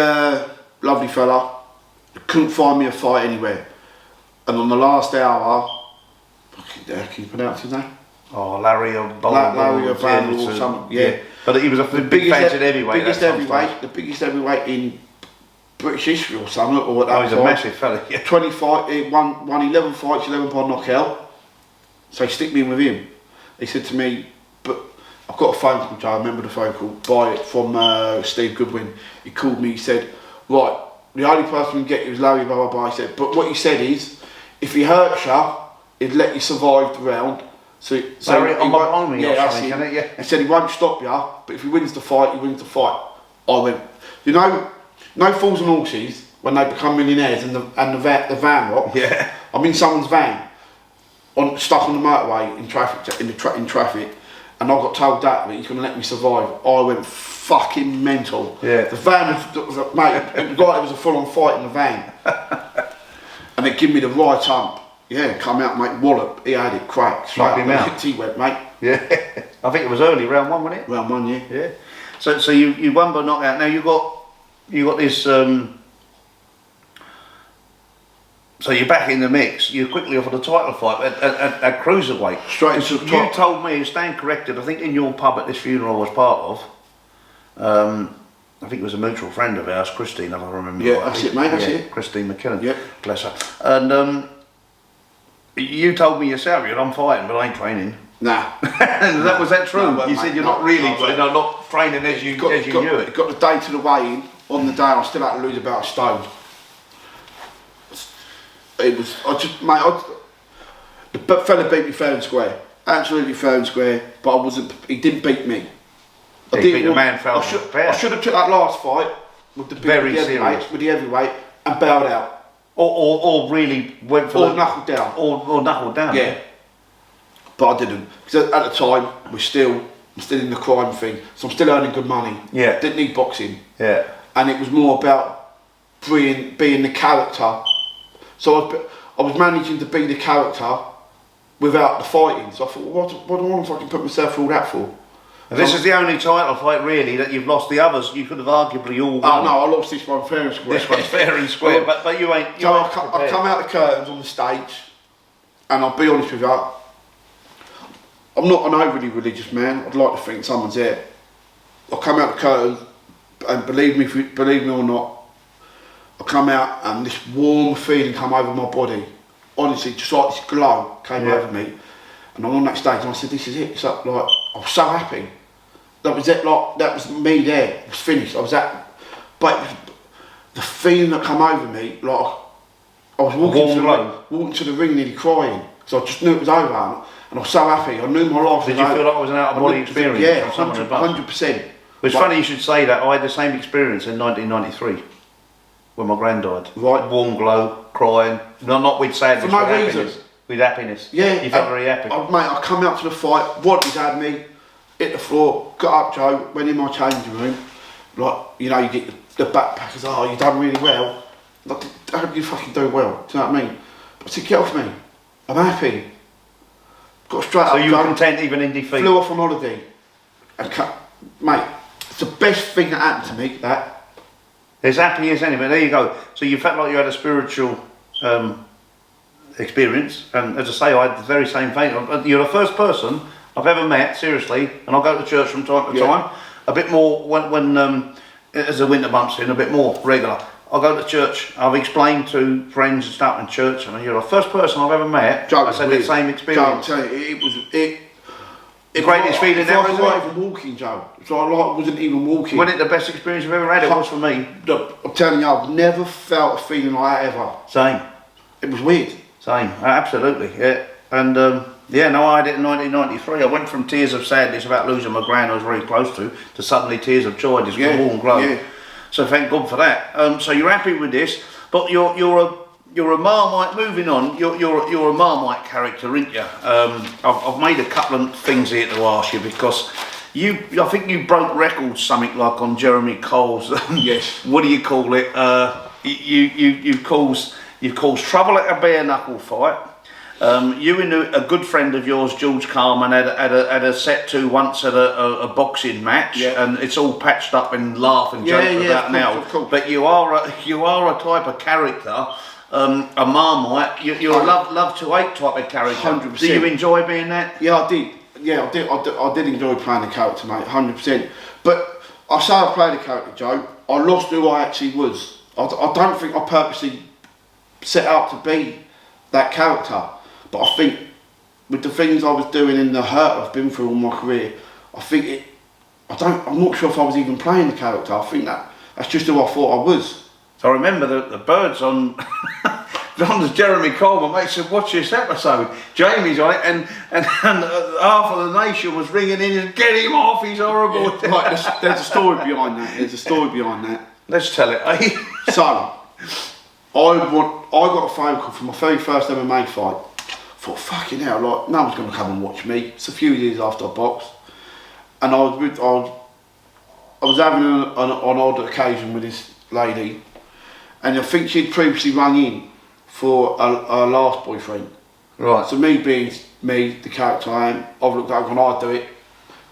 lovely fella. Couldn't find me a fight anywhere, and on the last hour, can you pronounce his name? Oh, Larry or Larry or Bramble or something. Yeah. But he was the biggest heavyweight. The biggest heavyweight in British history or something. Or oh, he's a massive fella. Yeah. 25. He won 11 fights, 11 by knockout. So he stick me in with him. He said to me, but I've got a phone call, Joe. I remember the phone call from Steve Goodwin. He called me. He said, right, the only person who can get you is Larry. Blah blah blah. He said, but what he said is, if he hurts you, he'd let you survive the round. So Larry on my army or something, yeah. can it? Yeah. He said he won't stop you, but if he wins the fight, he wins the fight. I went, you know, no fools and horses when they become millionaires and the van rock. Yeah. I'm in someone's van, stuck on the motorway in traffic, and I got told that he's going to let me survive. I went fucking mental. Yeah. The van was mate, it was a full-on fight in the van, and it gave me the right hump. Yeah, come out, mate, wallop. He had it cracked. Knocked him out. He went, mate. Yeah. I think it was early, round one, wasn't it? Round one, yeah. Yeah. So you won by knockout. Now you got this. So you're back in the mix. You're quickly offered a title fight at cruiserweight. Straight into the top. You told me, stand corrected. I think in your pub at this funeral I was part of. I think it was a mutual friend of ours, Christine, if I remember. Yeah, right. that's it, mate. That's it. Christine McKinnon. Yeah. Bless her. And you told me yourself, I'm fighting, but I ain't training. Nah. Was that true? No, you said you're not really training, not training as you knew it. Got the day to the weigh-in. On the day, I still had to lose about a stone. It was, the fella beat me fair and square. Absolutely fair and square, but he didn't beat me. He beat the man fell. I should have took that last fight with the heavyweight and bailed out. Or really went for or knuckled down. Or knuckled down. Yeah. But I didn't. Because at the time, I'm still in the crime thing. So I'm still earning good money. Yeah. Didn't need boxing. Yeah. And it was more about being the character. So I was managing to be the character without the fighting. So I thought, what do I want to fucking put myself through all that for? And this is the only title fight really that you've lost. The others you could have arguably all won. Oh no, I lost this one fair and square. This one's fair and square, but you ain't. So I come out the curtains on the stage, and I'll be honest with you, I'm not an overly religious man. I'd like to think someone's there. I come out the curtains, and believe me or not, I come out and this warm feeling come over my body. Honestly, just like this glow came over me, and I'm on that stage, and I said, "This is it." So like, I was so happy. That was it. Like that was me. There, it was finished. I was at, but the feeling that come over me, like I was walking to the ring, nearly crying. So I just knew it was over, and I was so happy. I knew my life. Did you feel like it was an out of body experience? Yeah, 100%. It's funny you should say that. I had the same experience in 1993 when my gran died. Right. Warm glow, crying. Not with sadness. For no reason. With happiness. Yeah. You felt very happy. Mate, I come out to the fight. Wadley's had me. Hit the floor. Got up, Joe. Went in my changing room. Like, you know, you get the backpackers. Oh, you done really well. Like, how do you fucking do well? Do you know what I mean? But I said, get off me. I'm happy. Got straight up. So you were content even in defeat? Flew off on holiday. And mate, it's the best thing that happened to me, that. As happy as anything. There you go. So you felt like you had a spiritual experience, and as I say, I had the very same thing. You're the first person I've ever met, seriously, and I'll go to church from time to time, a bit more when as the winter bumps in, a bit more regular. I'll go to church, I've explained to friends and stuff in church, and you're the first person I've ever met that's had the same experience. Joe, I'll tell you, the greatest feeling ever, isn't it? I wasn't even walking, Joe. So I wasn't even walking. Wasn't it the best experience you've ever had? It was for me. I'm telling you, I've never felt a feeling like that ever. Same. It was weird. Same, absolutely, yeah. And I had it in 1993. I went from tears of sadness about losing my gran I was very close to suddenly tears of joy, just warm glow. Yeah. So thank God for that. So you're happy with this, but you're you're a Marmite. Moving on, you're a Marmite character, aren't you? I've made a couple of things here to ask you because I think you broke records, something like on Jeremy Cole's. Yes. What do you call it? You've caused trouble at a bare knuckle fight. You and a good friend of yours, George Carman, had a set to once at a boxing match, and it's all patched up and laugh and joke about now. Of course. But you are a type of character, a Marmite. You're a love to hate type of character. 100%. Do you enjoy being that? Yeah, I did. Yeah, I did enjoy playing the character, mate. 100%. But I say I played the character, Joe. I lost who I actually was. I don't think I purposely set out to be that character. But I think with the things I was doing and the hurt I've been through all my career, I'm not sure if I was even playing the character. I think that's just who I thought I was. So I remember the birds on on Jeremy Cole, my mate said, watch this episode. Jaimie's on it and half of the nation was ringing in and get him off, he's horrible. Yeah, right, there's a story behind that. Let's tell it, eh? So, I got a phone call from my very first MMA fight. I thought, fucking hell, like, no one's going to come and watch me. It's a few years after I boxed. And I was having an odd occasion with this lady. And I think she'd previously rung in for her last boyfriend. Right. So me being me, the character I am, I've looked at it and I'd do it.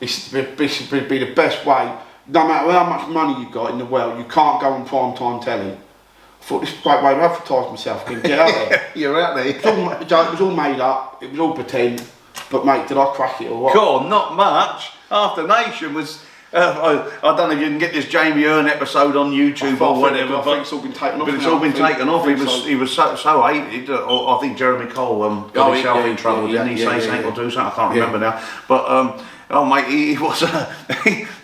This would be the best way. No matter how much money you've got in the world, you can't go on prime time telly. I thought this is a great way to advertise myself. Get out there. You're out there. It was all made up. It was all pretend. But mate, did I crack it or what? Cool, not much. Half the nation was. I don't know if you can get this Jaimie Hearne episode on YouTube or whatever. I think it's all been taken off. But it's all been taken off. He was so hated. I think Jeremy Cole got himself in trouble, didn't he? Say something or do something. I can't remember now. But oh mate, he was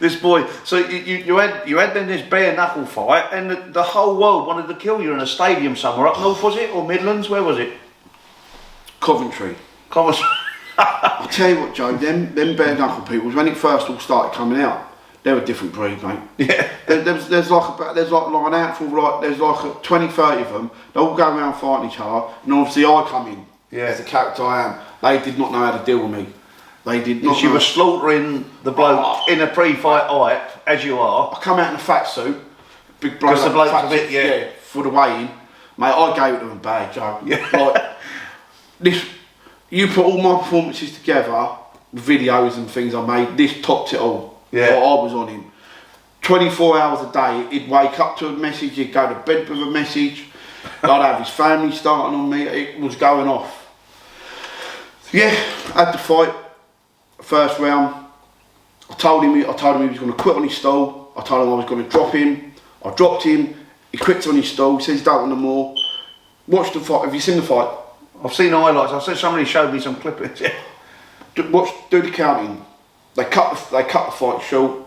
this boy. So you had then this bare knuckle fight, and the whole world wanted to kill you in a stadium somewhere up north, was it, or Midlands? Where was it? Coventry. Coventry. I'll tell you what, Joe. Them bare knuckle people, when it first all started coming out, they're a different breed, mate. Yeah. There's like an outful, there's like 20, 30 of them. They all go around fighting each other, and obviously I come in as the character I am. They did not know how to deal with me. They did not. You were slaughtering the bloke in a pre-fight hype, as you are. I come out in a fat suit, big bloke. Because the bloke's a bit, for the weigh-in. Mate, I gave it them bad, Joe. Yeah. Like, you put all my performances together, videos and things I made, this topped it all. Yeah. I was on him. 24 hours a day, he'd wake up to a message, he'd go to bed with a message, I'd have his family starting on me, it was going off. Yeah, had the fight, first round. I told him he was going to quit on his stall, I told him I was going to drop him, I dropped him, he quits on his stall, says he don't want no more. Watch the fight, have you seen the fight? I've seen highlights. I said somebody showed me some clippings. Do the counting. They cut the fight short.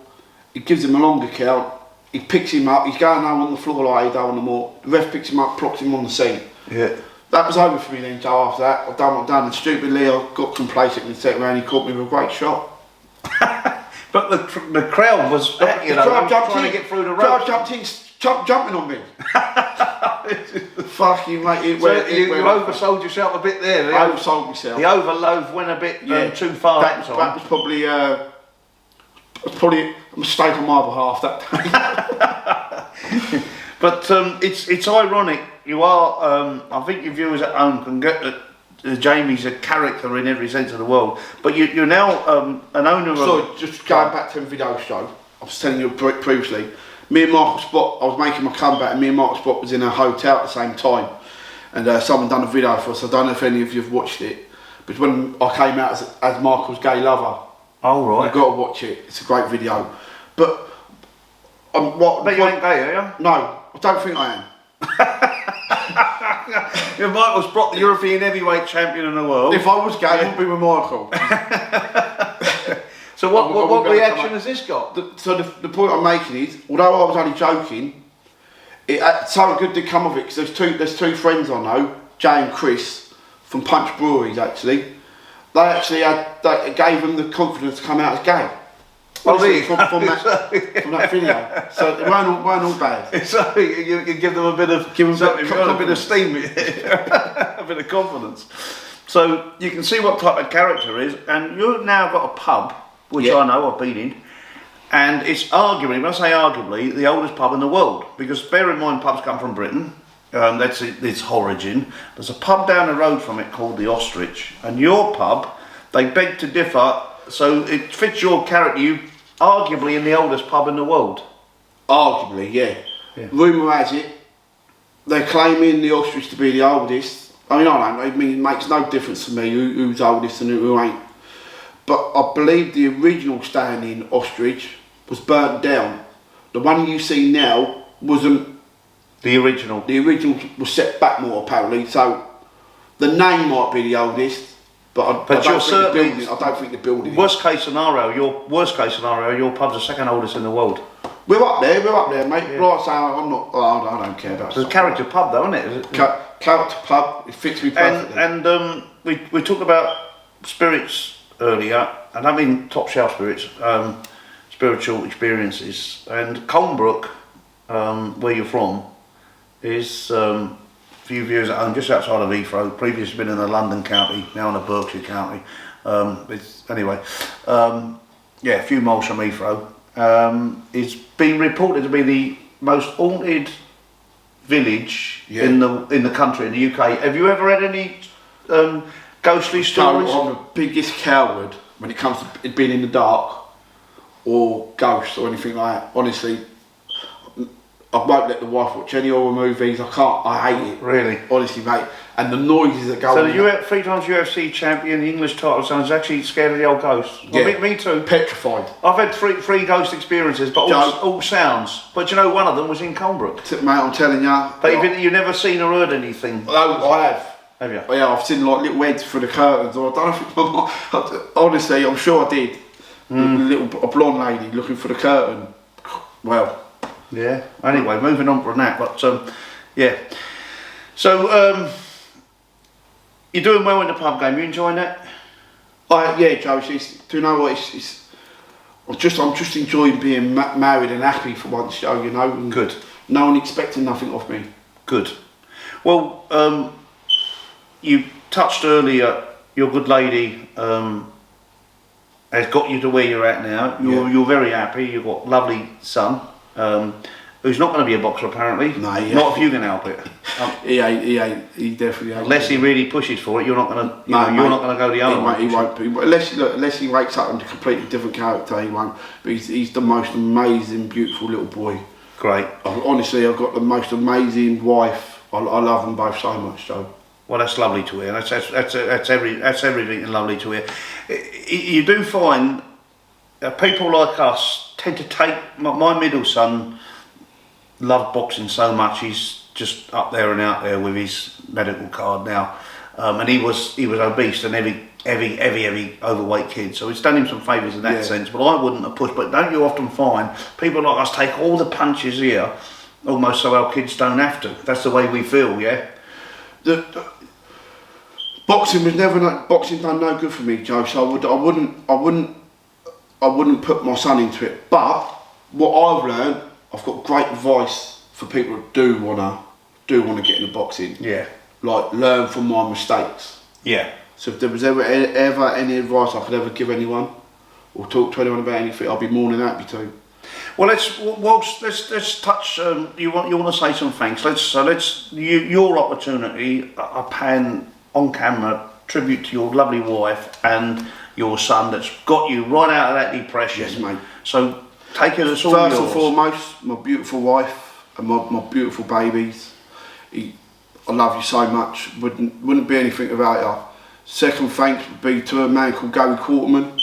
He gives him a longer count. He picks him up. He's going down on the floor like he don't want no more. The ref picks him up, blocks him on the seat. Yeah. That was over for me then, Joe. After that, I've done what I've done. And stupidly, I got complacent in the second round. He caught me with a great shot. But the crowd was, trying to get through the ropes. Jumping on me. Fucking mate, you oversold yourself a bit there. I oversold myself. The overload went a bit too far. That was probably a mistake on my behalf that day. But it's ironic. You are. I think your viewers at home can get that Jaimie's a character in every sense of the world. But you're now an owner. Sorry, just going back to the video show. I was telling you previously. Me and Michael Spott, I was making my comeback and me and Michael Spott was in a hotel at the same time, and someone done a video for us. I don't know if any of you have watched it, but when I came out as Michael's gay lover. Oh right. You've got to watch it, it's a great video. But you ain't gay, are you? No, I don't think I am. Michael Spott, the European heavyweight champion in the world. If I was gay, I would be with Michael. So what reaction has this got? The point I'm making is, although I was only joking, something good did come of it, because there's two friends I know, Jay and Chris, from Punch Breweries actually. They gave them the confidence to come out as gay. Honestly, from that video. So it weren't all bad. So you give them a bit of a bit of steam, a bit of confidence. So you can see what type of character is, and you've now got a pub, which I know I've been in, and it's arguably, when I say arguably, the oldest pub in the world. Because bear in mind, pubs come from Britain. That's its origin. There's a pub down the road from it called the Ostrich, and your pub, they beg to differ. So it fits your character. You arguably in the oldest pub in the world. Arguably, yeah. Rumour has it, they're claiming the Ostrich to be the oldest. I mean, I don't know, I mean, it makes no difference to me who's oldest and who ain't. But I believe the original standing Ostrich was burnt down. The one you see now wasn't the original. The original was set back more apparently, so the name might be the oldest, but I don't think the building. Worst case scenario, your pub's the second oldest in the world. We're up there, mate. Yeah. Like I say, I'm not. I don't care about. It's a character pub, though, isn't it? Character pub. It fits me perfectly. And we talked about spirits earlier, and I mean top shelf spirits, spiritual experiences. And Colnbrook, where you're from, is for you viewers at home, just outside of Heathrow. Previously been in the London county, now in the Berkshire county. A few miles from Heathrow. It's been reported to be the most haunted village in the country, in the UK. Have you ever had any ghostly stories? No, I'm the biggest coward when it comes to it being in the dark or ghosts or anything like that. Honestly, I won't let the wife watch any horror movies. I hate it. Really? Honestly, mate. And the noises that go on. So the 3 times UFC champion, English title son's actually scared of the old ghosts. Yeah. Well, me too. Petrified. I've had three ghost experiences, but all sounds. But you know, one of them was in Colnbrook. Mate, I'm telling you. But you've never seen or heard anything? No, I have. Have you? Yeah, I've seen like little heads through the curtains. Or I don't know if honestly, I'm sure I did. A blonde lady looking for the curtain. Well. Yeah. Anyway, moving on from that. But yeah. So you're doing well in the pub game. You enjoying that? Yeah, Joe. Do you know what? I'm just enjoying being married and happy for once, Joe. You know. And good. No one expecting nothing of me. Good. Well, you touched earlier. Your good lady has got you to where you're at now. You're very happy. You've got a lovely son. Who's not going to be a boxer apparently. No, not if you can help it. He ain't. He definitely ain't. Unless he really pushes for it, you're not going to. You're not going to go the other way. He won't be. Unless he wakes up in a completely different character, he won't. But he's the most amazing, beautiful little boy. Great. Honestly, I've got the most amazing wife. I love them both so much, Joe. Well, that's lovely to hear. That's everything lovely to hear. You do find people like us tend to take. My middle son loved boxing so much. He's just up there and out there with his medical card now, and he was obese and heavy overweight kid. So it's done him some favours in that sense. But I wouldn't have pushed. But don't you often find people like us take all the punches here, almost so our kids don't have to? That's the way we feel, yeah. Boxing done no good for me, Joe. So I wouldn't put my son into it. But what I've learned, I've got great advice for people that do wanna get into boxing. Yeah. Like learn from my mistakes. Yeah. So if there was ever any advice I could ever give anyone, or talk to anyone about anything, I'd be more than happy to. Well, let's touch. You want to say some thanks. Your opportunity. I pan on camera tribute to your lovely wife and your son that's got you right out of that depression. Yes, mate. So take it as all yours. First and foremost, my beautiful wife and my beautiful babies. I love you so much. Wouldn't be anything without you. Second thanks would be to a man called Gary Quarterman.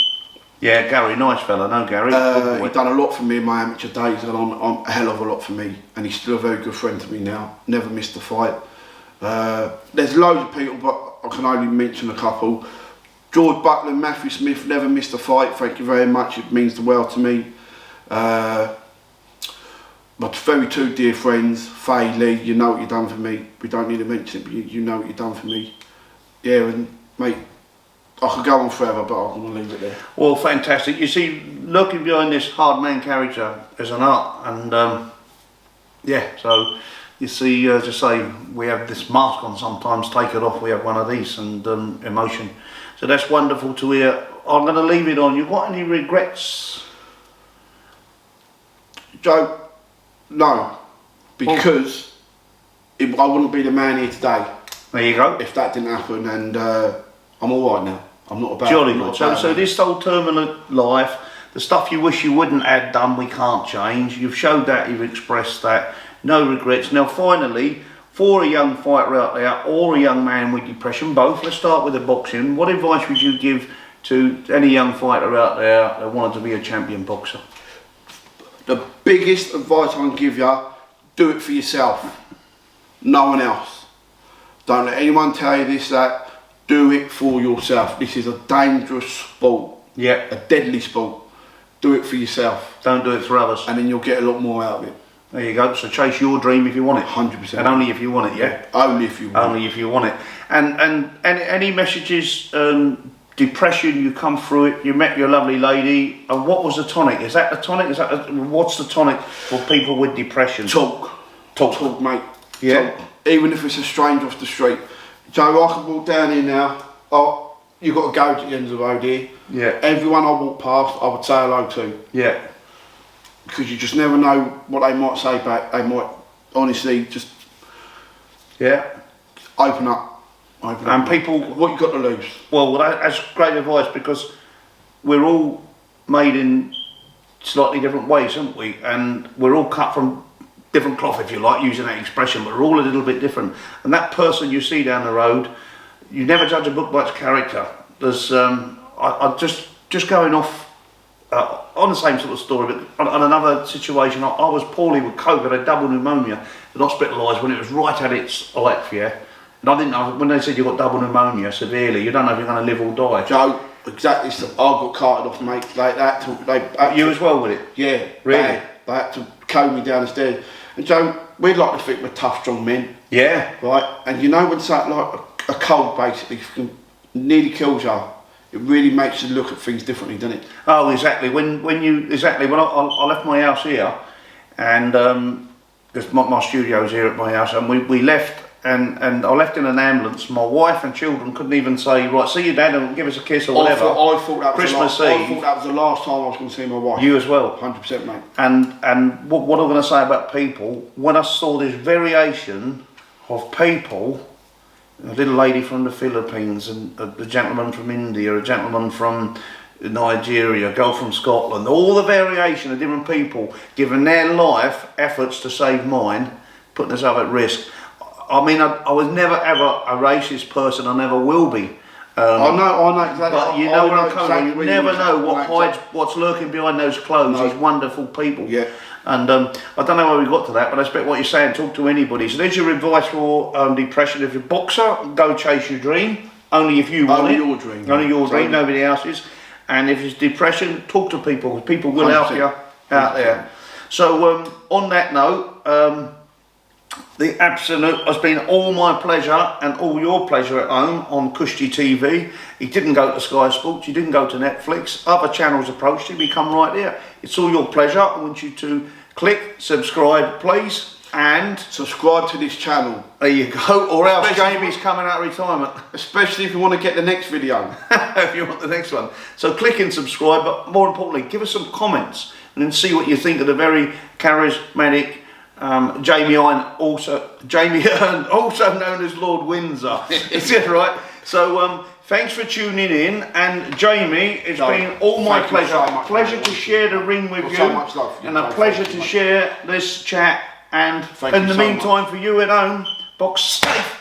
Yeah, Gary, nice fella, no Gary. He's done a lot for me in my amateur days, and I'm a hell of a lot for me. And he's still a very good friend to me now. Never missed a fight. There's loads of people, but I can only mention a couple. George Buckler, Matthew Smith, never missed a fight. Thank you very much. It means the world to me. My very two dear friends, Faye, Lee. You know what you've done for me. We don't need to mention it, but you know what you've done for me. Yeah, and mate, I could go on forever, but I'm going to leave it there. Well, fantastic. You see, looking behind this hard man character is an art, and yeah, so you see, as I say, we have this mask on sometimes, take it off, we have one of these, and emotion. So that's wonderful to hear. I'm going to leave it on. You got any regrets? Joe, no, because I wouldn't be the man here today. There you go. If that didn't happen, and I'm all right now. I'm not about. Jolly good. So this whole turbulent life, the stuff you wish you wouldn't have done, we can't change. You've showed that, you've expressed that. No regrets. Now, finally, for a young fighter out there or a young man with depression, both. Let's start with the boxing. What advice would you give to any young fighter out there that wanted to be a champion boxer? The biggest advice I can give you: do it for yourself. No one else. Don't let anyone tell you this, that. Do it for yourself. This is a dangerous sport. Yeah. A deadly sport. Do it for yourself. Don't do it for others. And then you'll get a lot more out of it. There you go. So chase your dream if you want it. 100%. And only if you want it, yeah? Only if you want it. Only if you want it. And any messages, depression, you come through it, you met your lovely lady, and what was the tonic? Is that the tonic? What's the tonic for people with depression? Talk. Talk, mate. Yeah. Talk. Even if it's a stranger off the street. Joe, I can walk down here now. Oh, you've got a garage at the end of the road here. Yeah. Everyone I walk past, I would say hello to. Yeah. Because you just never know what they might say back. They might honestly just open up. And people, what you got to lose? Well, that's great advice, because we're all made in slightly different ways, aren't we? And we're all cut from different cloth, if you like, using that expression, but we're all a little bit different. And that person you see down the road, you never judge a book by its character. There's, I just going off on the same sort of story, but on another situation, I was poorly with COVID, I had double pneumonia, and hospitalised when it was right at its height, yeah. And I didn't know, when they said you've got double pneumonia severely, you don't know if you're going to live or die. Joe, exactly. So I got carted off, mate, like that. You as well with it? Yeah. Really? They had to carry me down the stairs. And Joe, we'd like to think we're tough, strong men. Yeah. Right? And you know when something like a cold basically nearly kills you, it really makes you look at things differently, doesn't it? Oh, exactly. When I left my house here, and because my studio's here at my house, and we left, and I left in an ambulance. My wife and children couldn't even say, right, see your dad and give us a kiss or whatever. I thought that was Christmas Eve. I thought that was the last time I was going to see my wife. You as well. 100%, mate. And what I'm going to say about people, when I saw this variation of people, a little lady from the Philippines, and a gentleman from India, a gentleman from Nigeria, a girl from Scotland, all the variation of different people giving their life efforts to save mine, putting themselves at risk. I mean, I was never ever a racist person, I never will be. I know exactly. But you know what I'm coming from. You never know what's lurking behind those clothes, these wonderful people. Yeah. And I don't know how we got to that, but I expect what you're saying, talk to anybody. So there's your advice for depression. If you're a boxer, go chase your dream. Only if you want it. Only your dream. Only your dream, nobody else's. And if it's depression, talk to people, because people will help you out there. So on that note, the absolute has been all my pleasure and all your pleasure at home on Kushti TV. He didn't go to Sky Sports, he didn't go to Netflix, other channels approached him, he come right here. It's all your pleasure. I want you to click subscribe, please, and subscribe to this channel. There you go, or else Jaimie's coming out of retirement. Especially if you want to get the next video. If you want the next one. So click and subscribe, but more importantly, give us some comments and then see what you think of the very charismatic Jaimie Hearne, also known as Lord Windsor. Is it right? So thanks for tuning in, and Jaimie, it's been all my pleasure. So pleasure to share the ring with you, so much love for you, and a pleasure to share this chat. And in the meantime, for you at home, box safe.